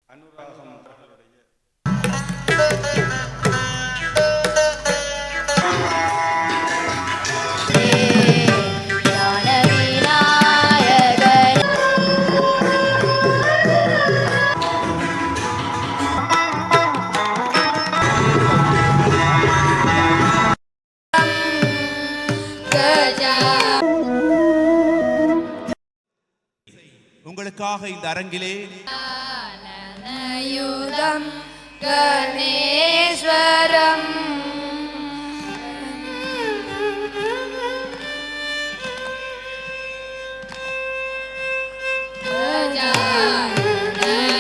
அனுராகம் கடலுடைய உங்களுக்காக இந்த அரங்கிலே யுதம் கணேஸ்வரம்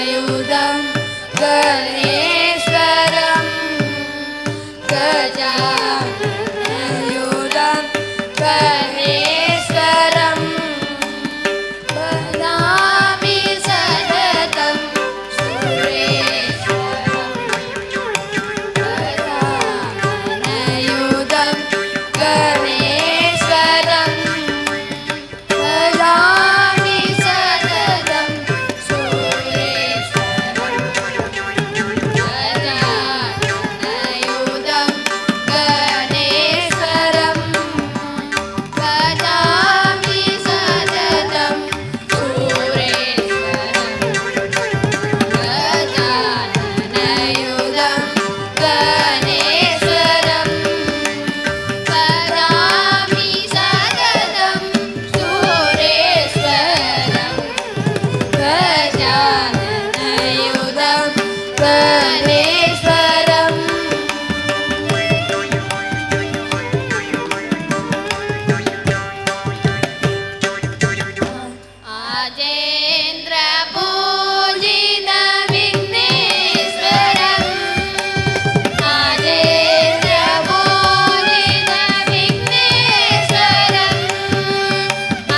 யுதம் கணேஸ்வரம் யுதம் கணேஸ்வரம் வதாமி சததம் யுதம் கணேஸ்வரம் வதாமி சததம் சுரேஸ்வரம் யுதம் கணேஸ்வரம் வதாமி சததம் ஆஜேந்திர பூஜித விக்னேஸ்வரம் ஆஜேந்திர பூஜித விக்னேஸ்வரம்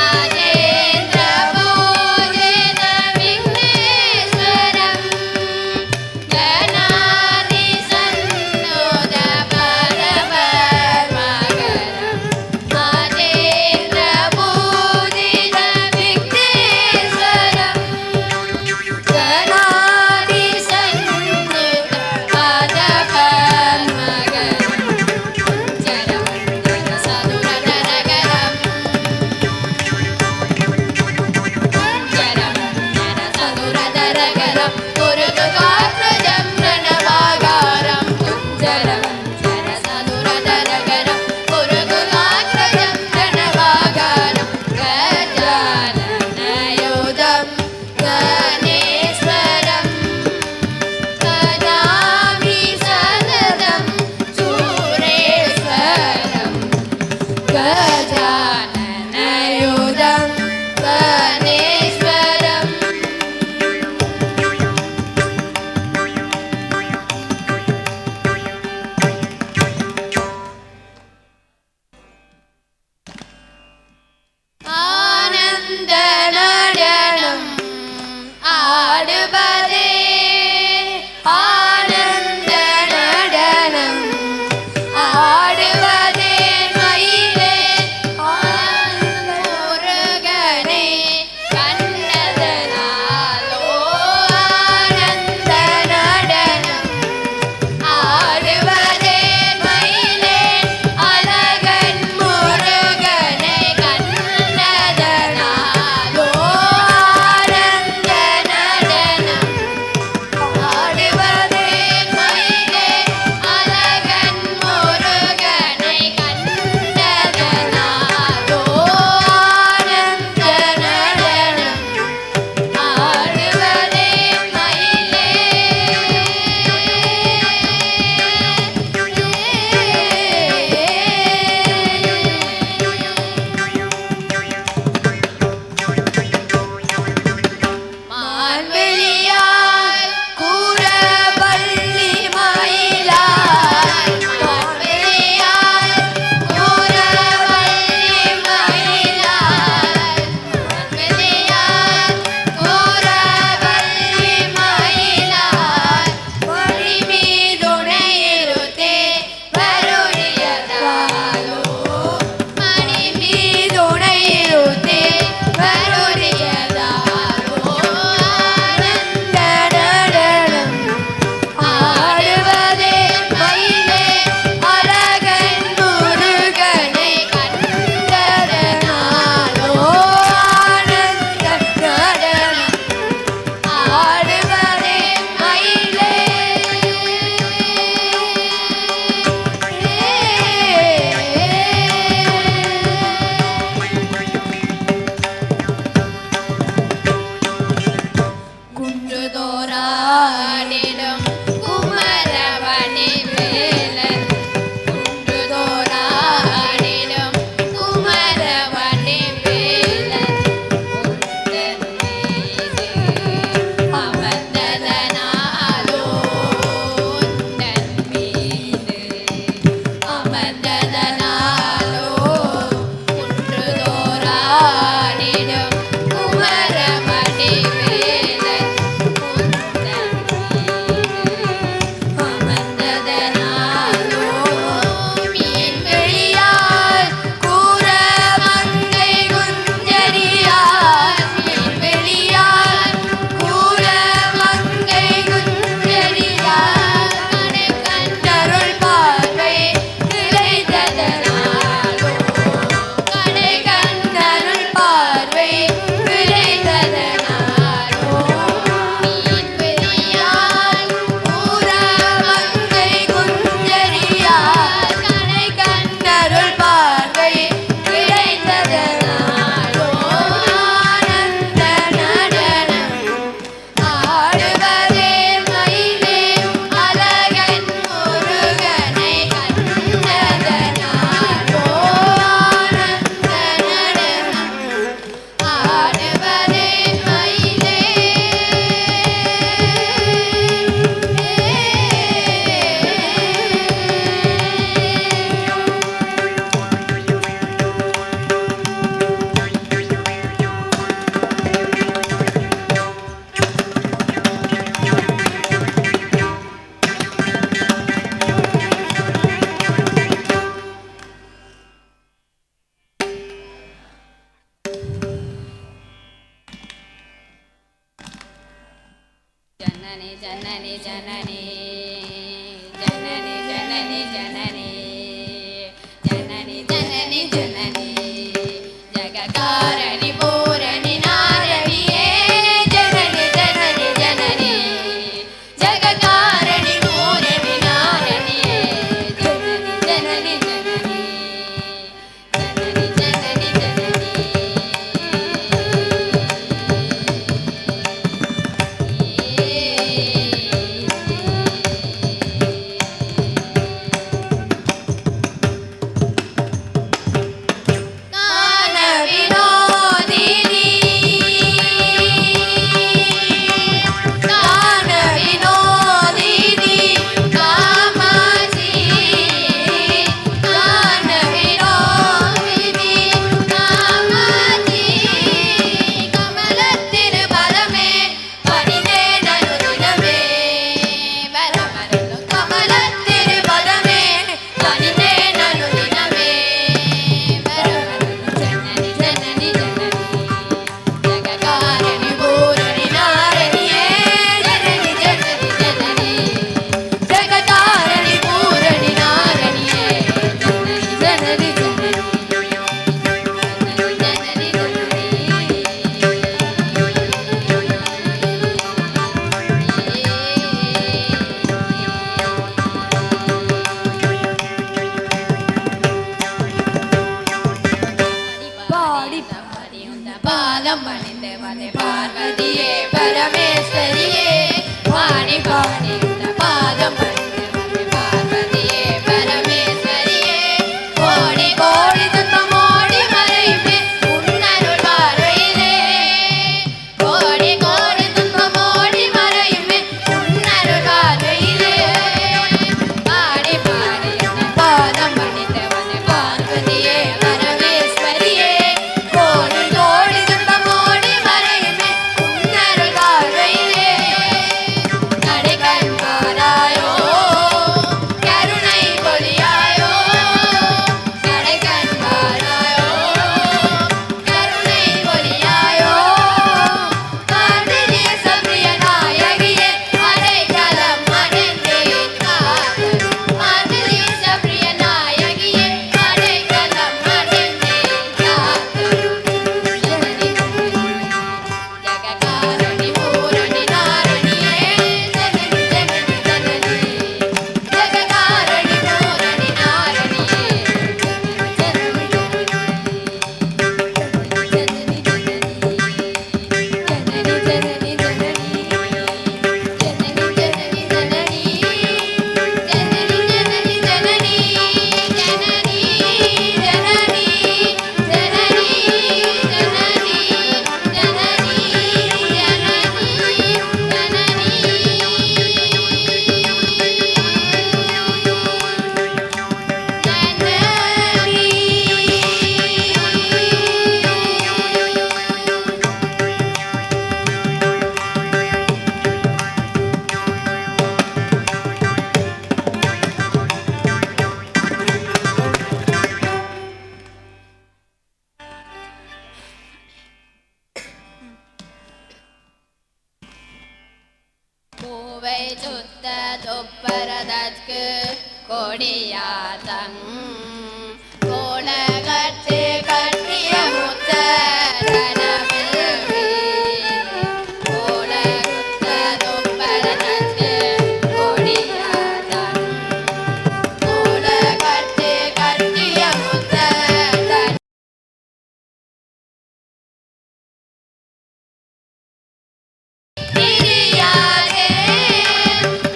ஆஜேந்திர பூஜித விக்னேஸ்வரம் குமரவனே வேலன் குன்றுதோறாடிடும் குமரவனே வேலன் உந்தன் மீது அமர்ந்ததனாலோ உந்தன் மீது அமர்ந்ததனாலோ குன்றுதோறாடிடும் குமரவனே வேலன் உந்தன் மீது அமர்ந்ததனாலோ மீன்வெளியாய் கூரமங்கை குஞ்சரியாய் மீன்வெளியாய் கூரமங்கை குஞ்சரியாய் கண்கண்டருள் பார்வை கிடைத்ததனாலோ கண்கண்டருள் பார்வை கிடைத்ததனாலோ மீன்வெளியாய் கூரமங்கை குஞ்சரியாய் கண்கண்டருள் பார்வை கிடைத்ததனாலோ ஆனந்த நடனம் ஆடுவதே மயிலே அழகன் முருகனை கண்டதனாலோ ஆனந்த நடனம் ஆடுவதே மயிலே जननी जननी जननी जननी जननी जननी जननी जननी जननी जगकारणि पूरणि नारण्ये जननी जननी जननी जगकारणि पूरणि नारण्ये जननी जननी जननी जननी जननी जननी பூவை சுத்த தொப்பரதற்கு கொடியாதம் கோலகட்டு கட்டிய முத்த தனவில்வி கோலகுத்த தொப்பரதற்கு கொடியாதம் கோலகட்டு கட்டிய முத்த திரியாதே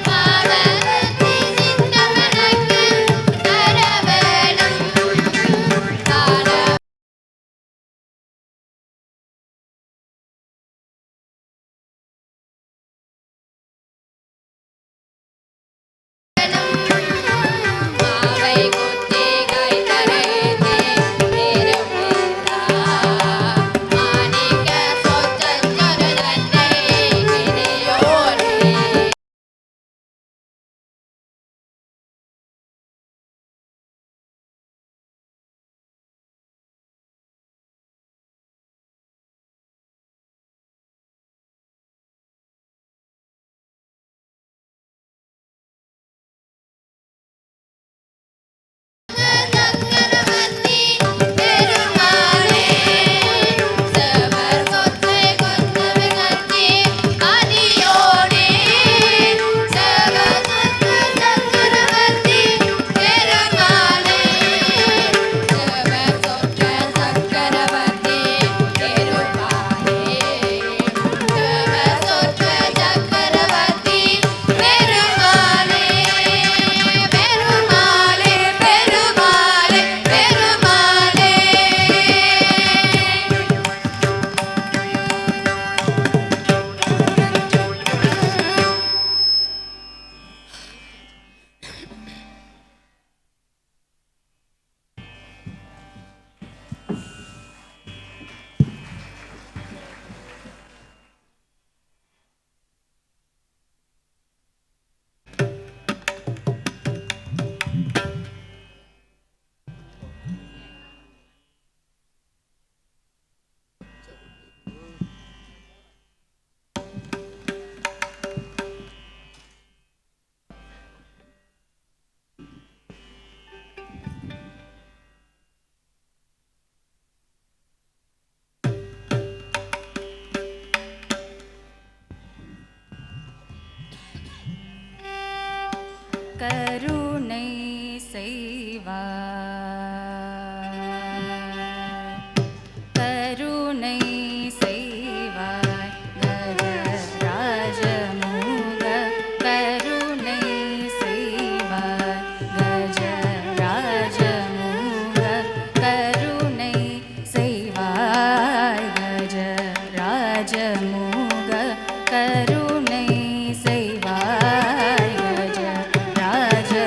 பாவத்தி சிந்தமனக்கு தரவேணும் கால மாவை குத்தி கை தரையேத்தி பெருமிதா மாணிக்க சொச்சொருதத்தை கிணியோனே சக்கரவர்த்தி பெருமாளே செவர் சொற்றை கொண்டது கட்சி அதியோனே செவர் சொற்ற சக்கரவர்த்தி பெருமாளே செவர் சொற்ற சக்கரவர்த்தி பெருமாளே செவர் சொற்ற சக்கரவர்த்தி பெருமாளே பெருமாளே பெருமாளே பெருமாளே கருணை செய்வாய் கருணை செய்வாய் கஜராஜமுக கருணை செய்வாய் கஜராஜமுக கருணை செய்வாய் கஜராஜமுக கருணை செய்வாய் கஜராஜமுக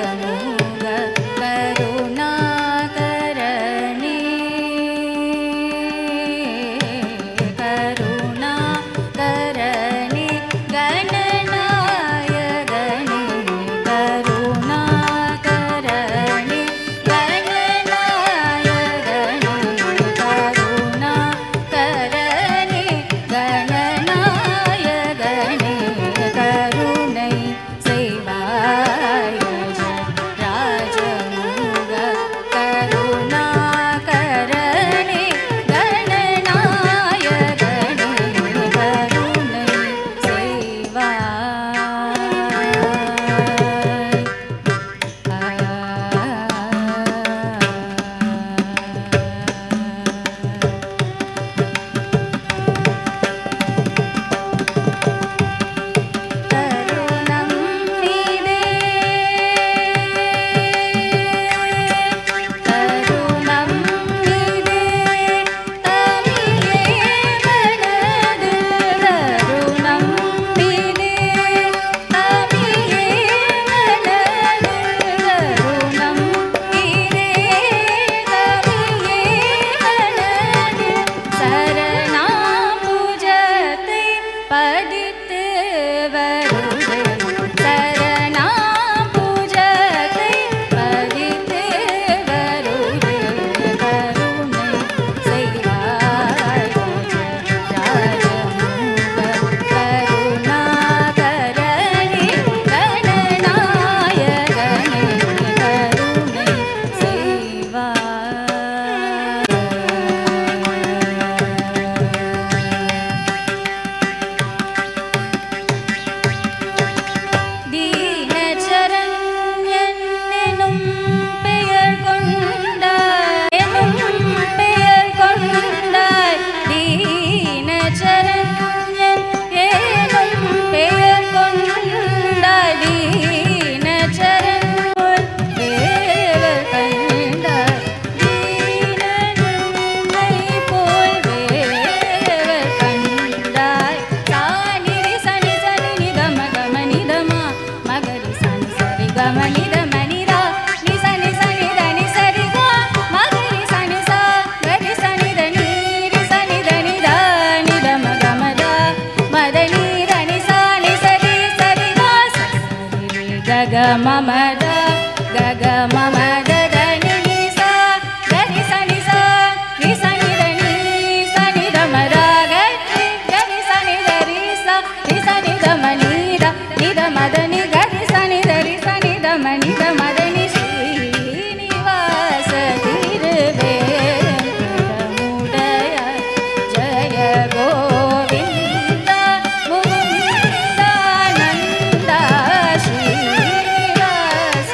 நித மனிதா நி சனி சனி தனி சரிகா மகரி சனி சா கரி சனி தனி ரி சனி தனி தா நித மகமதா மதனி தனி சா நி சரி சரிகா சரி கக மமதா கக மமத தனி நி சா கரி சனி சா ரி சனி தனி சனி தமதா கரி கரி சனி தரி சா ரி சனி தமனித நித மதனி கரி சனி தரி சனி தமனித மதனி ஸ்ரீனிவாச திருவேங்கடமுடைய ஜய கோவிந்த முகுந்தானந்த ஸ்ரீனிவாச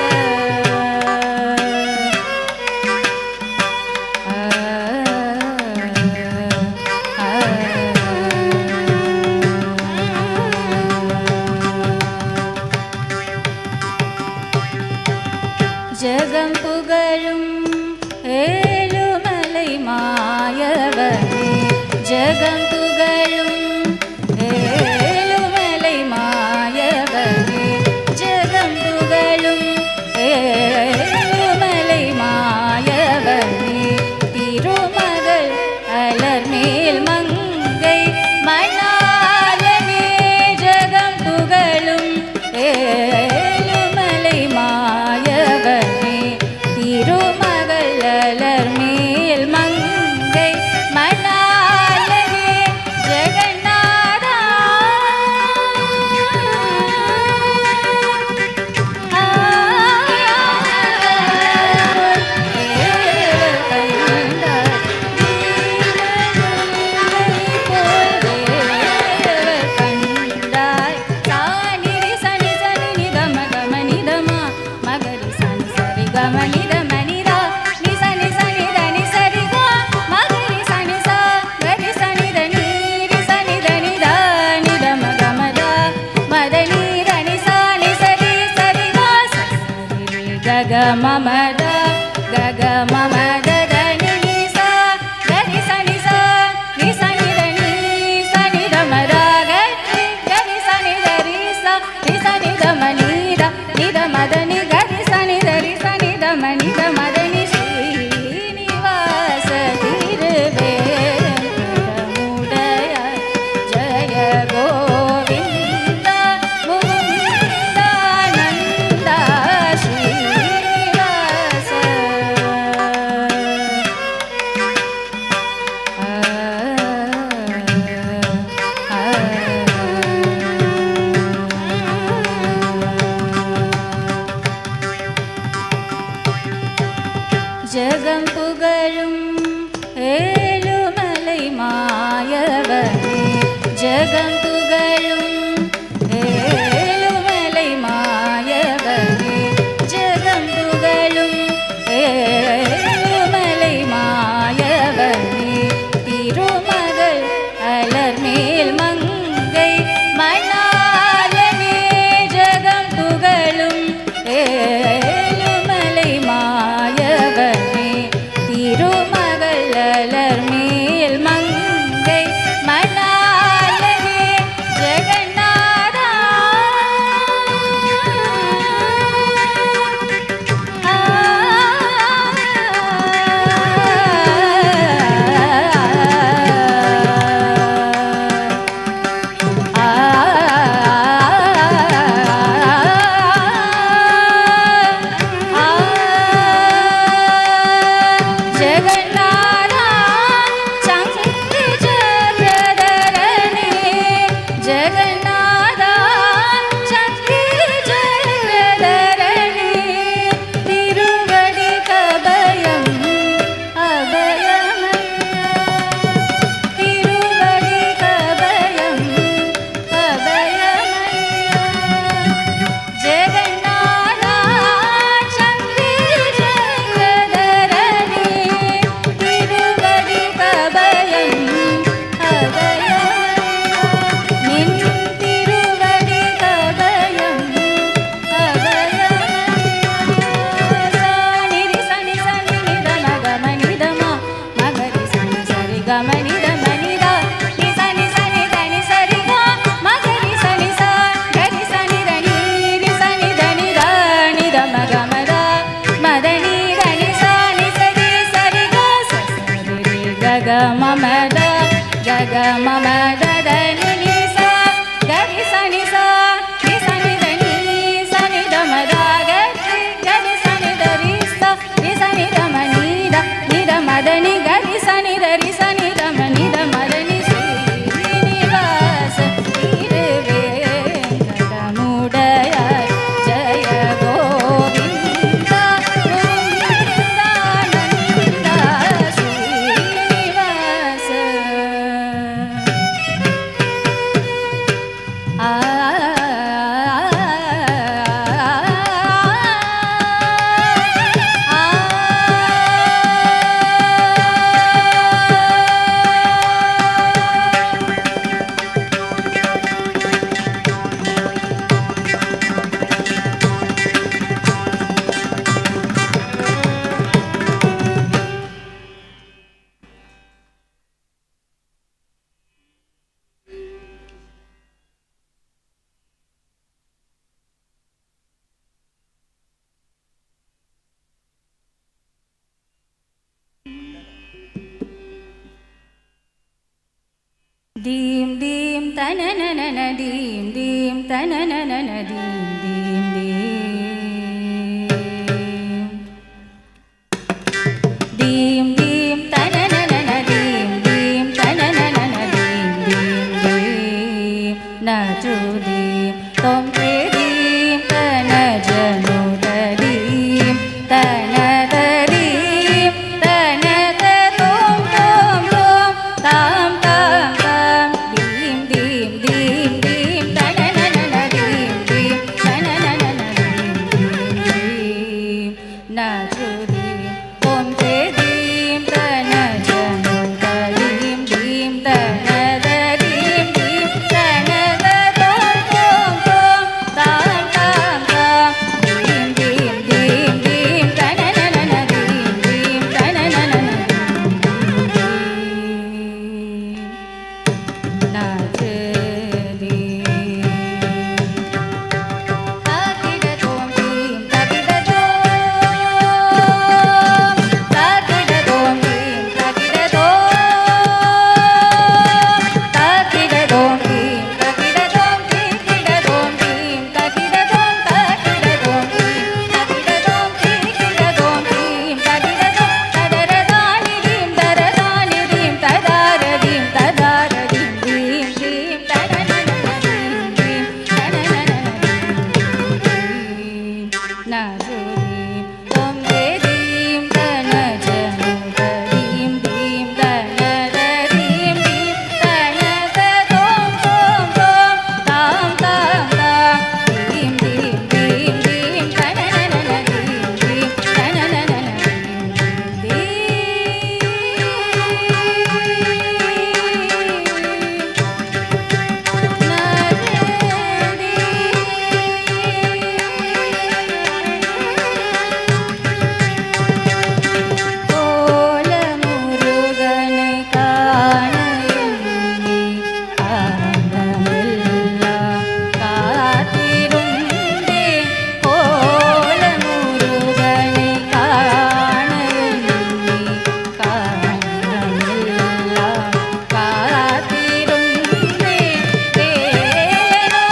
ஜகம் புகழும் ஏழுமலை மாயவனே ஜகம் புகழும் ஏழுமலை மாயவனே ஜகம் புகழும் ஏழுமலை மாயவனே திருமகள் அலர்மேல் மங்கை மணாளனே ஜகம் புகழும் ஏழுமலை மாயவனே திருமகள் அலர்மேல் மங்கை மணாளனே ஜெகநாதா கமனித மனிதா நி சனி சனி தனி சரிகா மகரி சனி சா கரி சனி தனி ரி சனி தனி தா நித மகமதா மதனி தனி சா நி சரி சரிகா சரி கக மமதா கக மமத தனி நி சா கரி சனி சா ரி சனி தனி சனி தமதா கரி கரி சனி தரி சா ரி சனி தமனித நித மதனி கரி சனி தரி சனி தமனித மதனி ஸ்ரீனிவாச திருவேங்கடமுடைய ஜய கோவிந்த முகுந்தானந்த ஸ்ரீனிவாச दीम दीम तनननन दीम दीम तनननन दीम दीम दीम दीम दीम तनननन दीम दीम तनननन दीम दीम दीम नचु दीम तुम ते दीम तन जनु दीम तन दीम तन तुम तुम तुम ताम ताम ताम दीम दीम दीम दीम तनननन दीम दीम तनननन दीम दीम नचु दीम तुम ते दीम तन जनु दीम दीम तन दीम दीम तन तुम तुम तुम ताम ताम ताम दीम दीम दीम दीम तनननन दीम दीम तनननन नाच दीम ताकिड तोम दीम ताकिड तोम ताकिड तोम दीम ताकिड तोम ताकिड तोम दीम ताकिड तोम ताकिड तोम दीम ताकिड तोम ताकिड तोम दीम ताकिड तोम ताकिड तोम दीम ताकिड तोम तदरदानि दीम दरदानि दीम तदार दीम तदार दीम दीम दीम तनननन दीम दीम तनननन दीम नाजु दीम तुम ते दीम तन जनु दीम दीम तन दीम दीम तन तुम तुम तुम ताम ताम ताम दीम दीम दीम दीम तनननन दीम दीम तनननन கோல முருகனை காண எண்ணி காலமெல்லாம் காத்திருந்தேன் கோல முருகனை காண எண்ணி காலமெல்லாம் காத்திருந்தேன் வேலனோ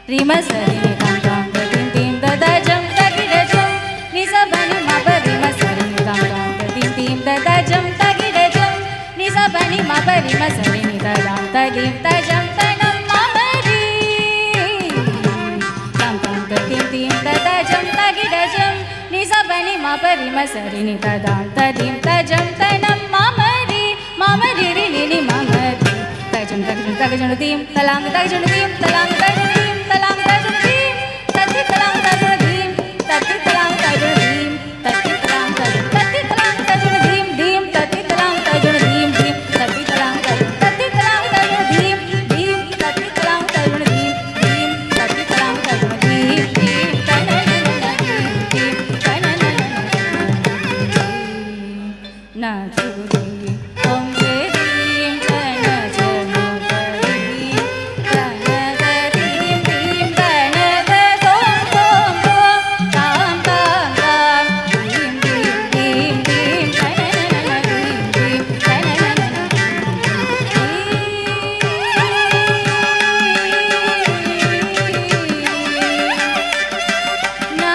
Rima sari ni tam tam tim tim da da jam ta gi da jam ni sa ba ni ma ba rima sari ni tam tam tim tim da da jam ta gi da jam ni sa ba ni ma ba rima sari ni da dam ta tim ta jam ta nam ma ba ri tam tam tim tim da da jam ta gi da jam ni sa ba ni ma ba rima sari ni da dam ta tim ta jam ta nam ma ri ri ni ma ma ri ta jam tim talang ta jam tim talang ta jam tim talang ta jam tim tati talang ta jam tim tati talang ta jam tim tati talang ta jam tati talang ta jam tim dim tati talang ta jam tim dim tati talang ta jam tati talang ta jam tim dim tati talang ta jam tim dim tati talang ta jam tim dim tananana tim tananana na chu dim om te dim tana janu dim tana dim dim tana tom tom tom tam tam tam dim dim dim dim tananana dim dim tananana na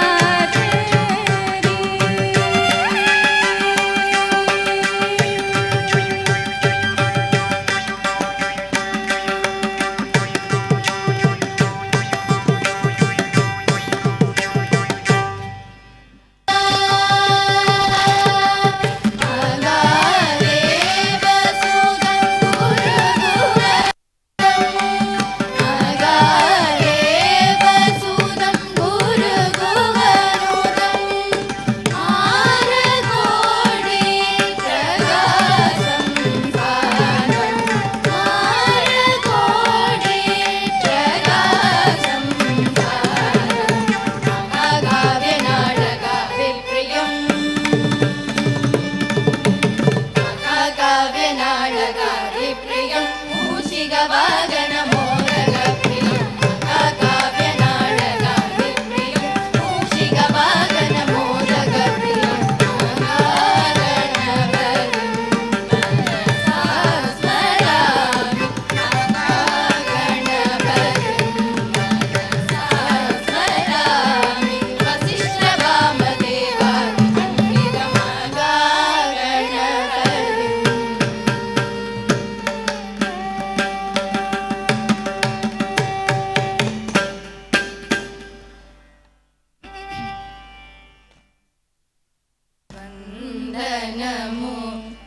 వందనము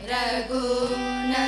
రఘునందన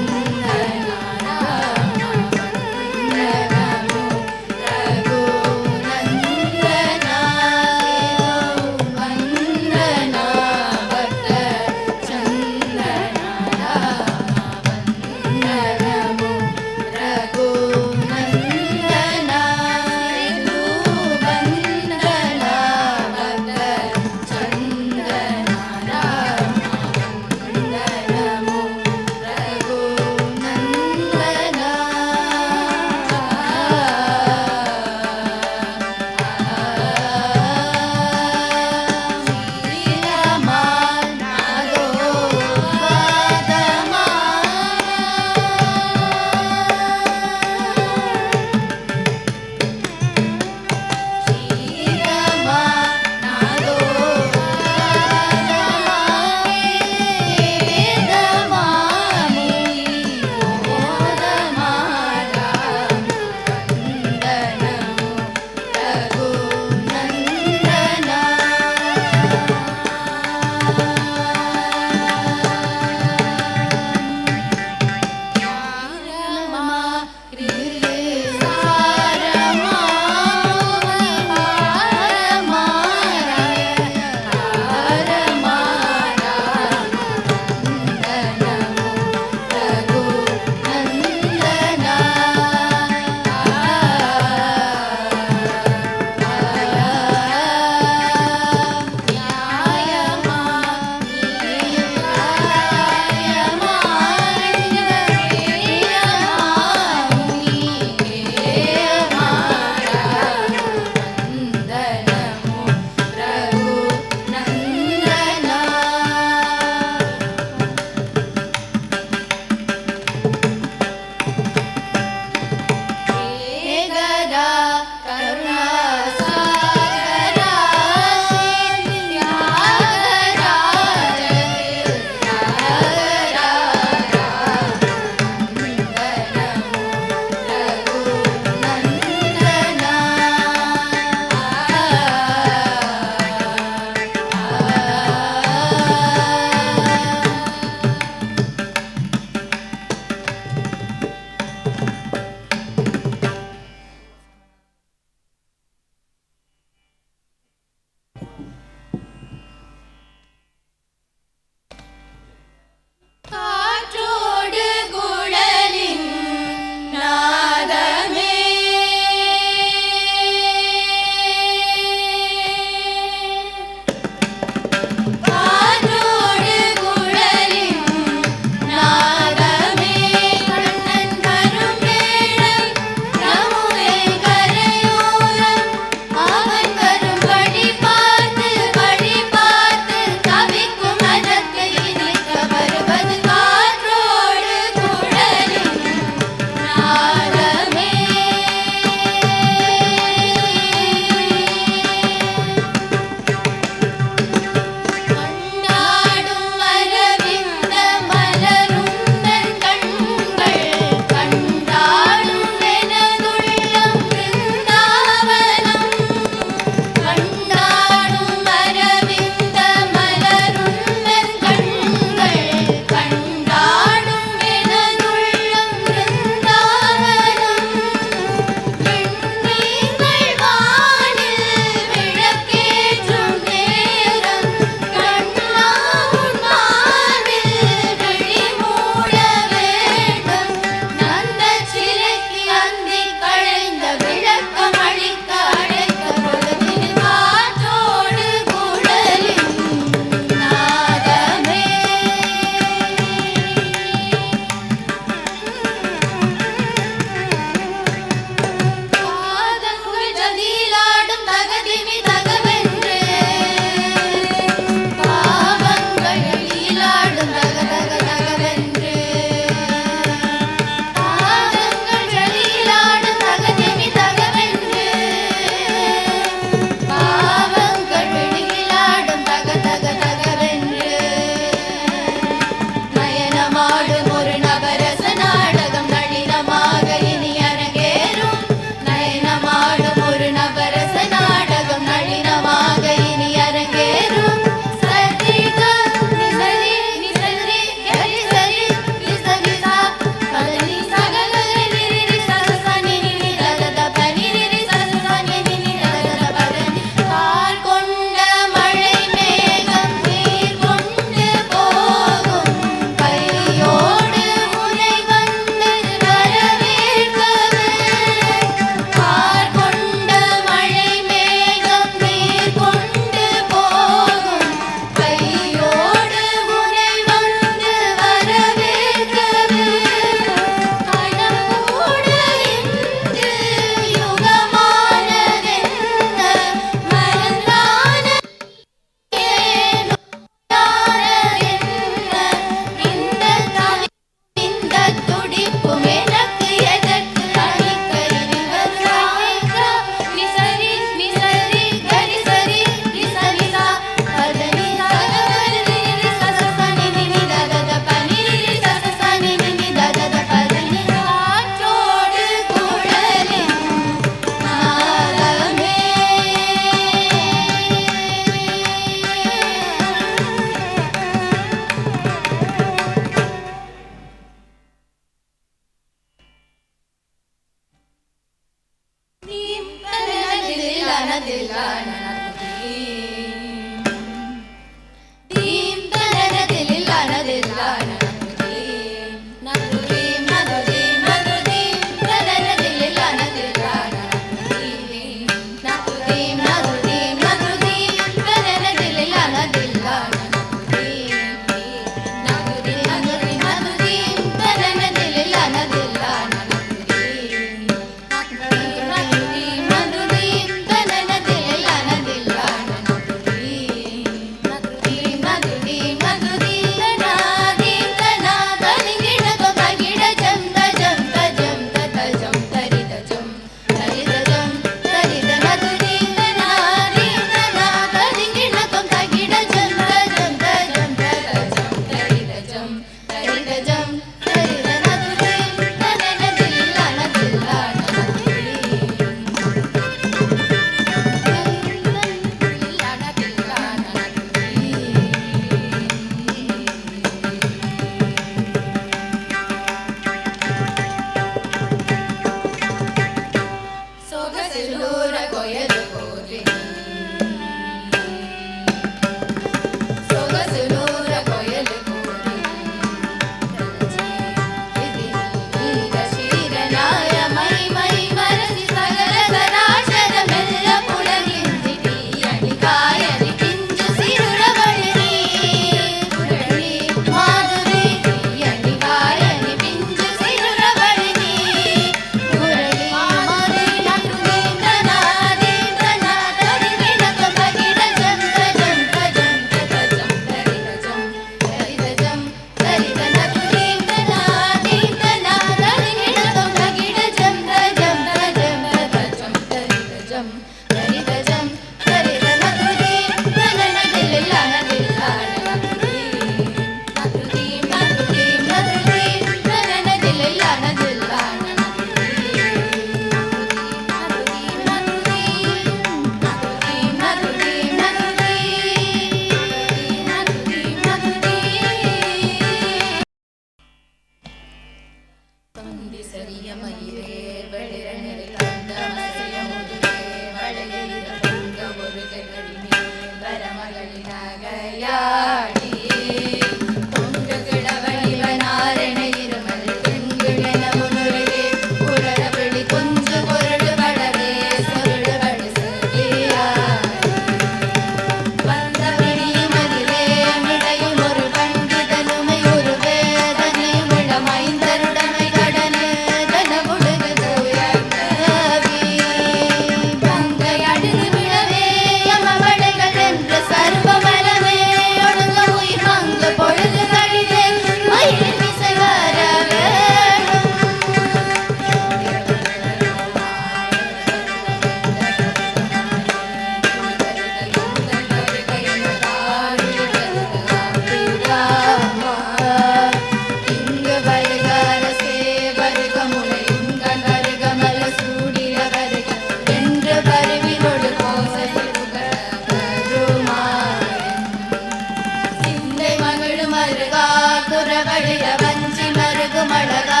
மருகா குரவழிர வஞ்சி மருகுமழகா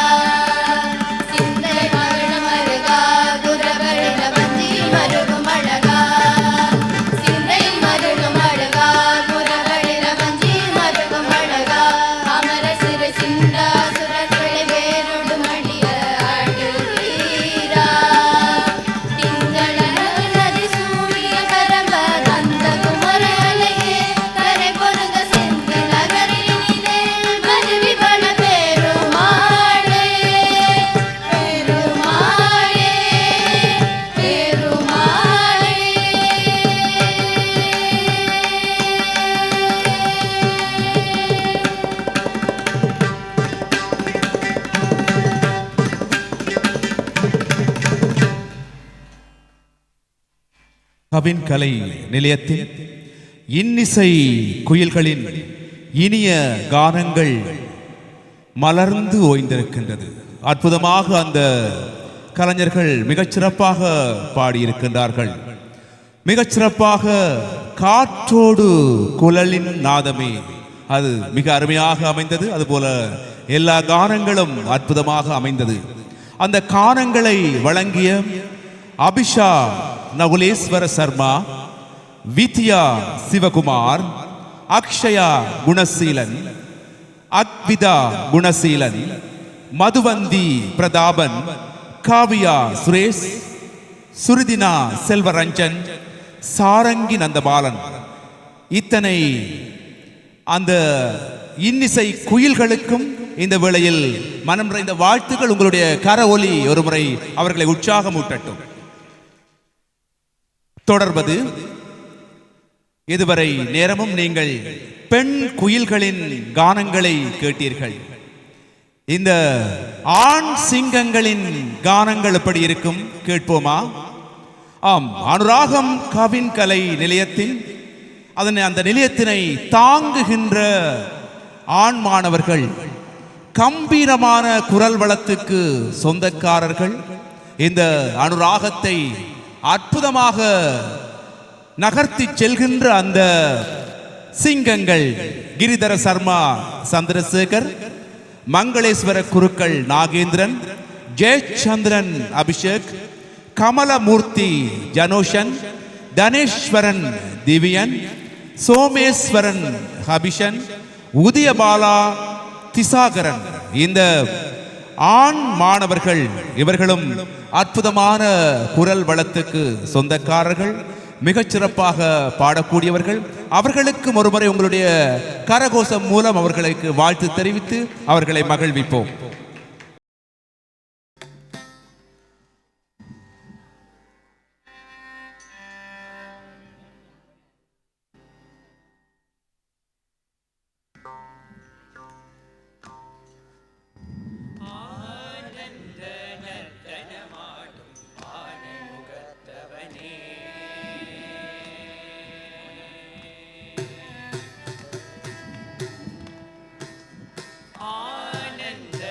சிந்தை மருள மருகா குரவழிர வஞ்சி மருகுமழகா சிந்தை மருகுமழகா குரவழிர வஞ்சி மருகுமழகா அமர சிறு சிந்தா சுரர்களை வேருடு மடிய ஆடுவீரா திங்கள நதி சூரிய பரம்ப தந்த குமரலையே கரை பொருங்க செந்து நகரினிலே மருவி வள பெருமாளே பெருமாளே பெருமாளே கவின் கலை நிலையத்தின் இன்னிசை குயில்களின் இனிய கானங்கள் மலர்ந்து ஓய்ந்திருக்கின்றது. அற்புதமாக அந்த கலைஞர்கள் மிகச்சிறப்பாக பாடியிருக்கின்றார்கள். மிகச்சிறப்பாக காற்றோடு குழலின் நாதமே அது மிக அருமையாக அமைந்தது. அதுபோல எல்லா கானங்களும் அற்புதமாக அமைந்தது. அந்த கானங்களை வழங்கிய அபிஷா நகுலேஸ்வர சர்மா, வித்யா சிவகுமார், அக்ஷயா குணசீலன், அக்விதா குணசீலன், மதுவந்தி பிரதாபன், காவியா சுரேஷ், சுருதினா செல்வரஞ்சன், சாரங்கி நந்தபாலன், இத்தனை அந்த இன்னிசை குயில்களுக்கும் இந்த வேளையில் மனம் நிறைந்த வாழ்த்துக்கள். உங்களுடைய கர ஒலி ஒருமுறை அவர்களை உற்சாகமூட்டட்டும். தொடர்வது இதுவரை நேரமும் நீங்கள் பெண் குயில்களின் கானங்களை கேட்டீர்கள். இந்த ஆண் சிங்கங்களின் கானங்கள் எப்படி இருக்கும் கேட்போமா? ஆம், அனுராகம் கவின் கலை நிலையத்தின் அந்த நிலையத்தினை தாங்குகின்ற ஆண் மாணவர்கள், கம்பீரமான குரல் வளத்துக்கு சொந்தக்காரர்கள். இந்த அனுராகத்தை அற்புதமாக நகர்த்தி செல்கின்ற அந்த சிங்கங்கள் கிரிதர சர்மா சந்திரசேகர், மங்களேஸ்வர குருக்கள் நாகேந்திரன், ஜெயச்சந்திரன் அபிஷேக், கமலமூர்த்தி ஜனோஷன், தனேஸ்வரன் திவ்யன், சோமேஸ்வரன் ஹபிஷன், உதயபாலா திசாகரன். இந்த ஆண் மாணவர்கள் இவர்களும் அற்புதமான குரல் வளத்துக்கு சொந்தக்காரர்கள், மிகச்சிறப்பாக பாடக்கூடியவர்கள். அவர்களுக்கும் ஒருமுறை உங்களுடைய கரகோஷம் மூலம் அவர்களுக்கு வாழ்த்து தெரிவித்து அவர்களை மகிழ்விப்போம். ஆனந்த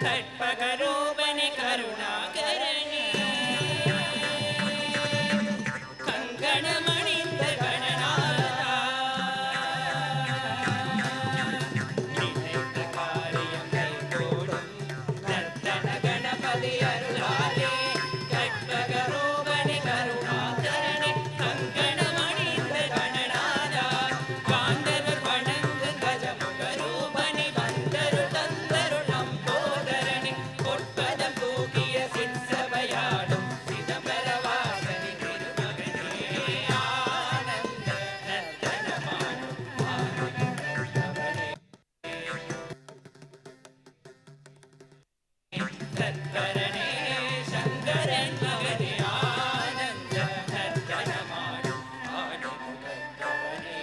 கற்பகரூபனே கருணாகரனே கங்கணமணிந்த கணநாதா நினைத்த காரியம் கைகூடும் நர்த்தன கணபதி அருளாலே கற்பகரூபனே கருணாகரனே கங்கணமணிந்த கணநாதா காந்தர் வணங்கு கஜமுகரூபனே வந்தரு தந்தரு நம்போதரனே பொற்பதம் தூக்கிய சிற்சபையாடும் சிதம்பரவாசனி திருமகனே ஆனந்த நர்த்தனமாடும் ஆனந்தவனே தத்வரனே சங்கரன் மகனே ஆனந்த நர்த்தனமாடும் ஆனந்தவனே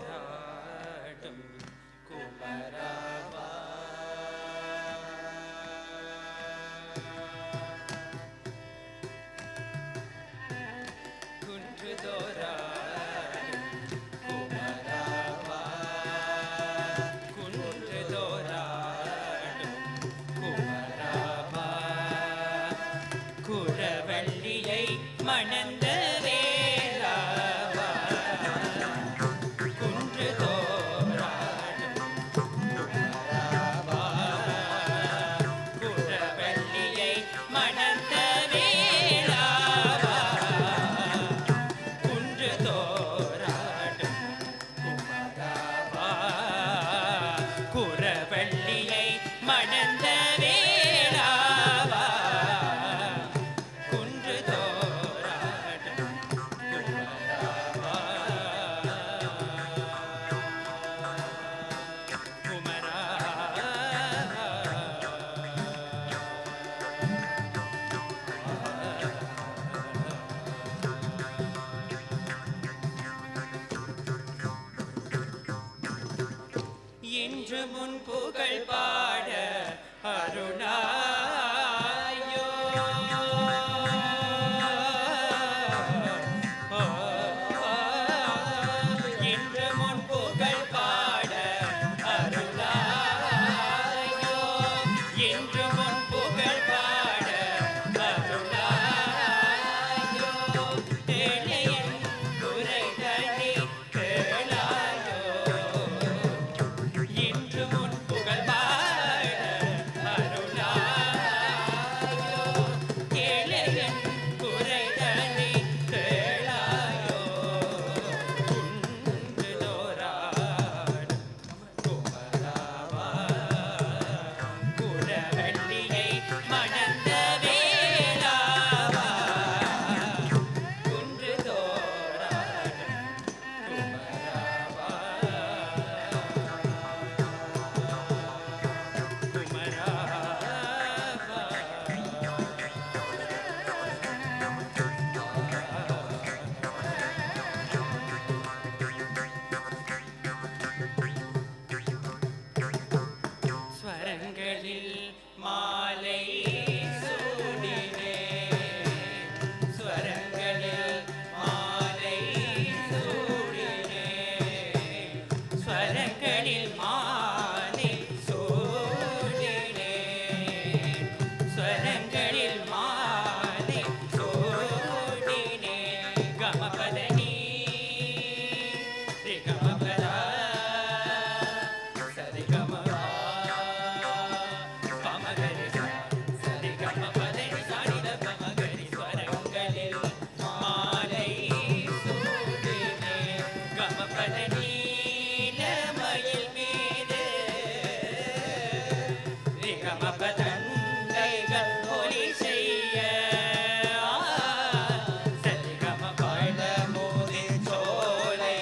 குன்றுதோராடும் குமரவா குன்றுதோராடும் குமரவா குன்றுதோராடும் குமரவா குரவள்ளியை மணந்த வேளாவா குன்றுதோராடும் குமரவா குரவள்ளியை மணந்த வேளாவா குன்றுதோராடும் குமரவா குரவள்ளியை மணந்த வேளாவா குன்றுதோராடும் குமரவா இன்று முன் புகழ் பாட அருணாயோ இன்று முன் புகழ் பாட அருணாயோ இன்று முன் புகழ் பாட அருணாயோ ஏழையன் குறைதனை கேளாயோ இன்று முன் புகழ் பாட அருளாயோ ஏழையன் குறைதனை கேளாயோ குன்றுதோராடும் குமரவா குரவள்ளியை மணந்த வேளாவா குன்றுதோராடும் குமரவா ஸ்வரங்களில் மாலை சூடினே ஸ்வரங்களில் மாலை சூடினே ஸ்வரங்களில் மாலை சூடினே ஸ்வரங்களில் மாலை சூடினே கமபதனி ரிகமபதா சரிகமபா பமகரி சரிகமபதனி சானித பமகரி ஸ்வரங்களில் மாலை சூடினே கமபதனி மயில் மீது ரிகமபதந்தைகள் ஒலி செய்ய சரிகம பாட மோதி சோலை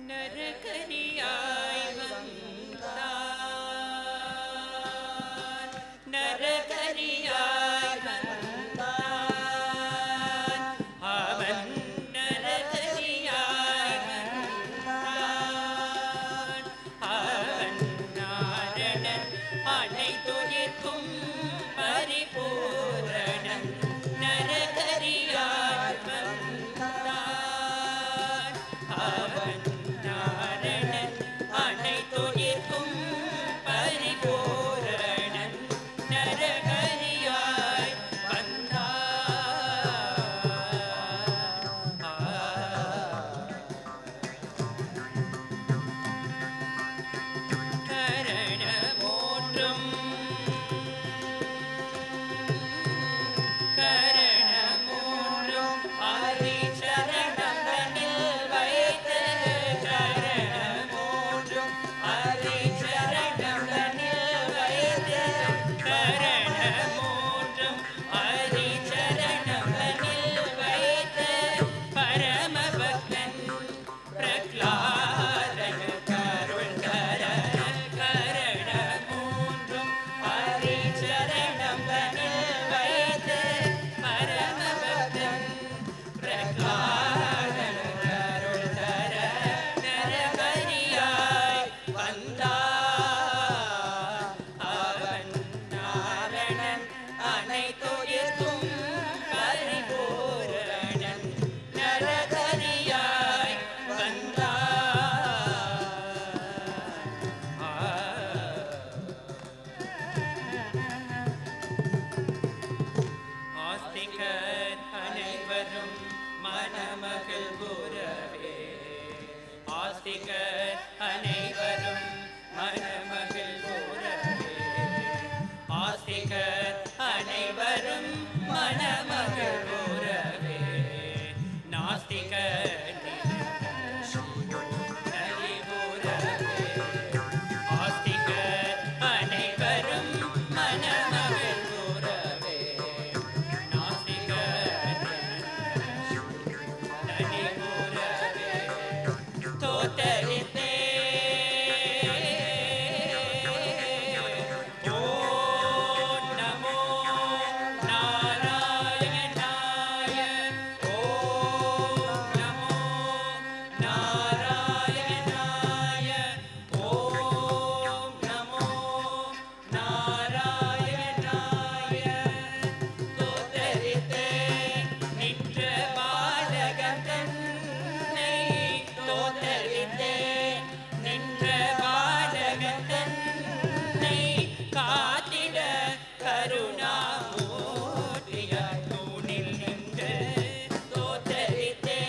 நரகரியாய் வந்தான் நரகரியாய் வந்தான் அவன் நரகரியாய் வந்தான் அவன் நாரணன் அனைத்துயிர்க்கும் பரிபூரணன் நரகரியாய் வந்தான் அவன் நாரணன் அனைத்துயிர்க்கும் பரிபூரணன் நரகரியாய் கரணமூன்றும் ஹரிச்சரணங்களில் வைத்து கரணமூன்றும் ஹரிச்சரணங்களில் வைத்து கரணமூன்றும் ஹரிச்சரணங்களில் வைத்து பரமபக்தன் பிரக்லாதன் கருள் தர கரணமூன்றும் ஹரிச்சரணங்களில் வைத்து பரமபக்தன் பிரக்லாதன் கருள் தர நரகரியாய் வந்தான் அவன் நாரணன் அனைத்துயிர்க்கும் பரிபூரணன் நரகரியாய் ஆஸ்திகர் அனைவரும் மணமகள் கூறவே ஆஸ்திகர் அனைவரும் மணமகள் கூறவே ஆஸ்திகர் அனைவரும் மணமகள் கூறவே நாஸ்திகர் நலி கூறவே ஆஸ்திகர் அனைவரும் மணமகள் கூறவே நாஸ்திகர் நலி கூறவே தோத்தரித்தே ஓம் நமோ நாராயணாய ஓம் நமோ நாராயணாய ஓம் நமோ நாராயணாய தோத்தரித்தே நின்ற பாலகன் தன்னை தோத்தரித்தே நின்ற பாலகன் தன்னை காத்திட கருணாமூர்த்தியாய் தூணில் நின்று தோத்தரித்தே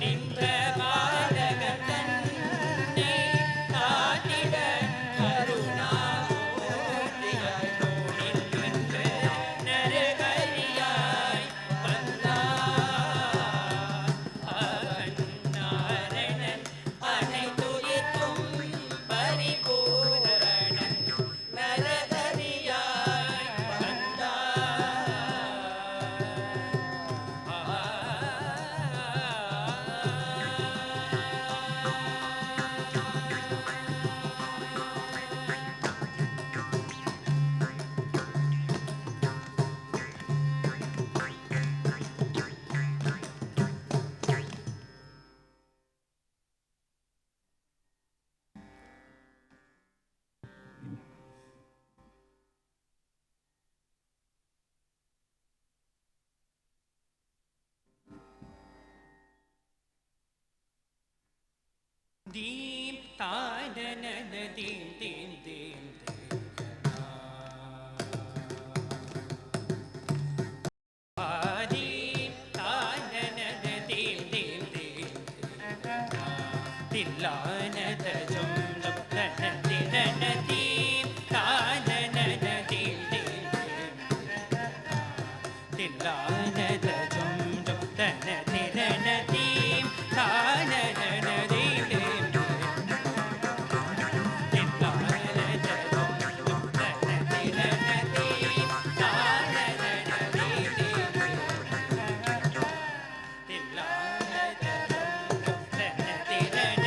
நின்ற பாலகன் தன்னை காத்திட கருணாமூர்த்தியாய் தூணில் நின்று நரகரியாய் வந்தான் அவன் நாரணன் அனைத்துயிர்க்கும் பரிபூரணன் நரகரியாய் தீம் தானனன தீம் தீம் தீம் ஆதீம் தானனன தீம் தீம் தீம் தில்லானத ஜும் ஜும் தன திரன தீம் தானனன தீம் தீம் தில்லானத ஜும் ஜும் தன திரன தீம் தானனன தீம் தீம் தில்லானத ஜும் ஜும் தன திரன தீம் தானனன தீம் தீம் தில்லானத ஜும் ஜும் தன திரன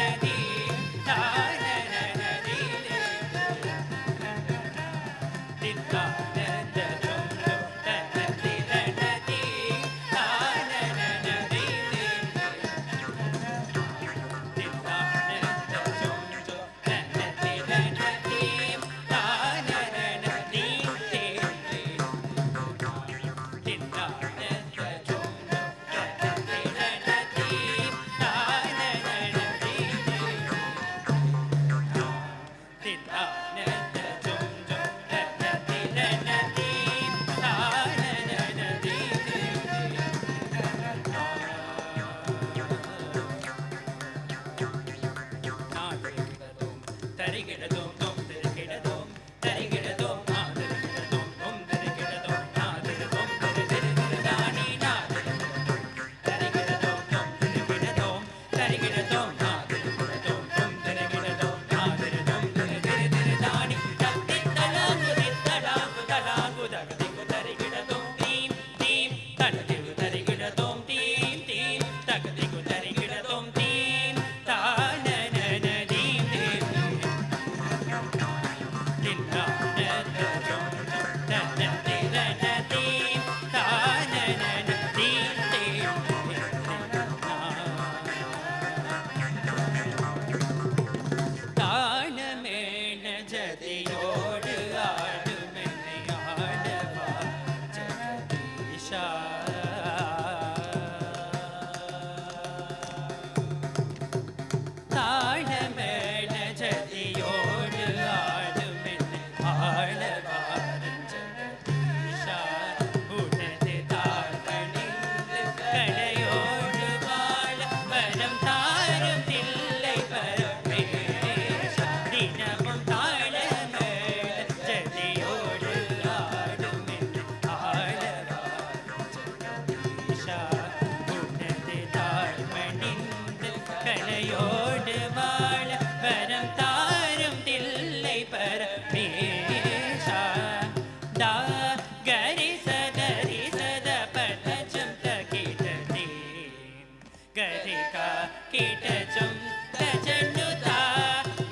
சரிகா கீட்டச்சம் தச்சண்ணுதா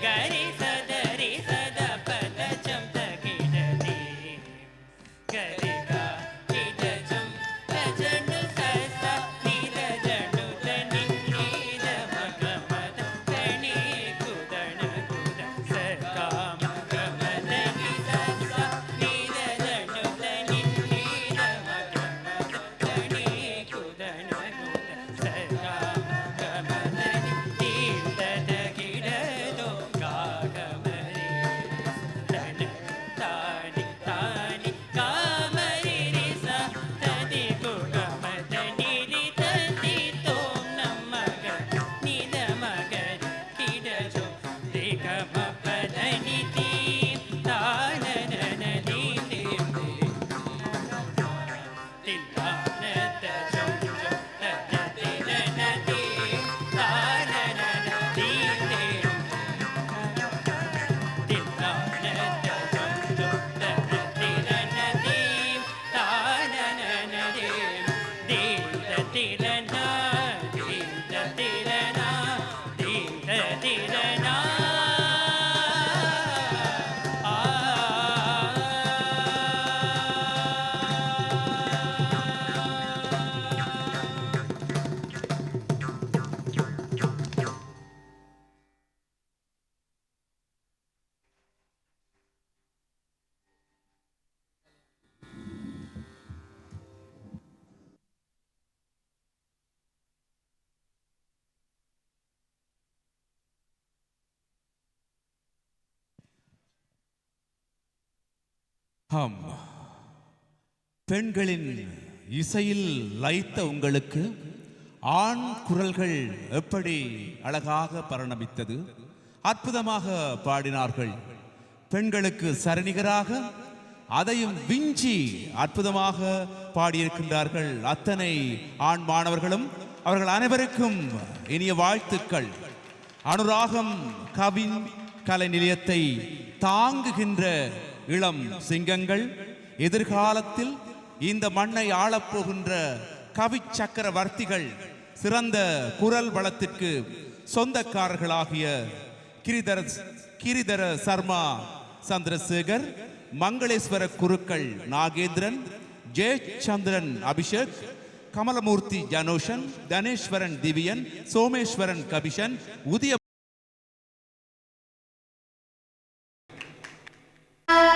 கரி சதரி சத பதச்சம் தகிடதி கரிகா கீட்டச்சம் தச்சண்ணு சச நீத ஜண்ணு தனி நீத மகமத தனி குதண குத சகாம கமதனி சச நீத ஜண்ணு தனி நீத மகமத தனி குதண குத சகாம கமதனி தீர்த்த தகிடதோ காகமரி தன தானி தானி காமரி ரிச ததி குகமதனி ரி ததி தோம் நமக நித மக கிடஜோ தேகம பதனி தீ தானன தி தேம் தில்லான தஜம் ஜோ தன திலன தி தானன தி தேம் தில்லான தஜம் ஜோ தன திலன தி தானன தேம் தீத திலன தீத திலன தீத திலன ஆம், பெண்களின் இசையில் லயித்த உங்களுக்கு ஆண் குரல்கள் எப்படி அழகாக பரிணமித்தது, அற்புதமாக பாடினார்கள். பெண்களுக்கு சரிநிகராக அதையும் விஞ்சி அற்புதமாக பாடியிருக்கின்றார்கள் அத்தனை ஆண் மாணவர்களும். அவர்கள் அனைவருக்கும் இனிய வாழ்த்துக்கள். அனுராகம் கவின் கலை நிலையத்தை தாங்குகின்ற இளம் சிங்கங்கள், எதிர்காலத்தில் இந்த மண்ணை ஆளப்போகின்ற கவி சக்கரவர்த்திகள், சிறந்த குரல் வளத்திற்கு சொந்தக்காரர்களாகிய கிரிதர சர்மா சந்திரசேகர், மங்களேஸ்வர குருக்கள் நாகேந்திரன், ஜெயச்சந்திரன் அபிஷேக், கமலமூர்த்தி ஜனோஷன், தனேஸ்வரன் திவ்யன், சோமேஸ்வரன் கபிஷன், உதய ஆ